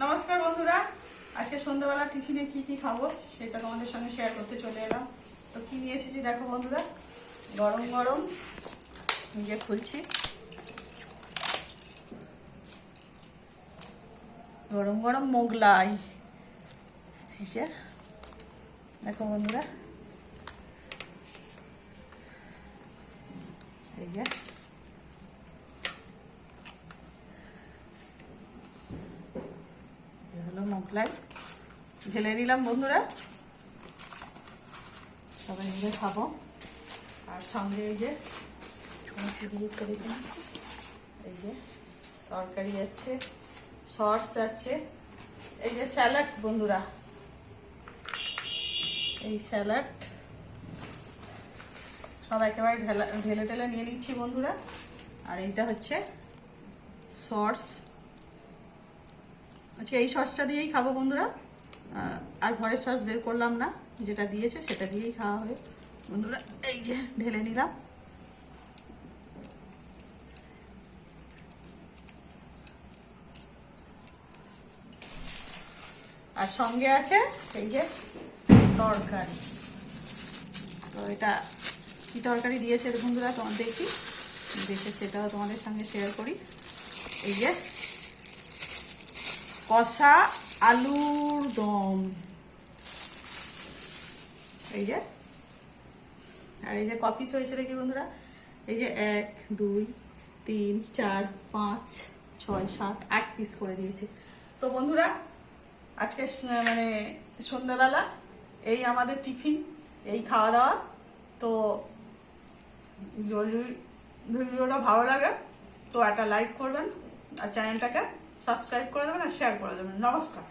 নমস্কার বন্ধুরা, আজকে সন্ধ্যাবেলা টিফিনে কি কি খাবো সেটা তোমাদের সঙ্গে শেয়ার করতে চলে এলাম। তো কি নিয়ে এসেছি দেখো বন্ধুরা, গরম গরম নিজে খুলছি, গরম গরম মোগলাই। এই যে দেখো বন্ধুরা, এই যে হলো মোগলাই, ঢেলে নিলাম বন্ধুরা, সবাই মিলে খাবো। আর সঙ্গে এই যে এই যে তরকারি আছে, সস আছে, এই যে স্যালাড বন্ধুরা, এই স্যালাড সব একেবারে ঢেলে ঢেলে নিয়ে নিচ্ছি বন্ধুরা। আর এইটা হচ্ছে সস, আচ্ছা এই সসটা দিয়েই খাবো বন্ধুরা, আর ঘরের সস বের করলাম না, যেটা দিয়েছে সেটা দিয়েই খাওয়া হবে বন্ধুরা। এই যে ঢেলে নিলাম, আর সঙ্গে আছে এই যে তরকারি। তো এটা কি তরকারি দিয়েছে বন্ধুরা তোমার দেখি, দেখে সেটাও তোমাদের সঙ্গে শেয়ার করি। এই যে কষা আলুর দম, এই যে, আর এই যে কপিস হয়েছে দেখি বন্ধুরা, এই যে 1 2 3 4 5 6 7 8 পিস করে দিয়েছে। তো বন্ধুরা আজকে মানে সন্ধ্যাবেলা এই আমাদের টিফিন, এই খাওয়া দাওয়া। তো যদি ভিডিওটা ভালো লাগে তো একটা লাইক করবেন, আর চ্যানেলটাকে সাবস্ক্রাইব করে দেবেন, আর শেয়ার করে দেবেন। নমস্কার।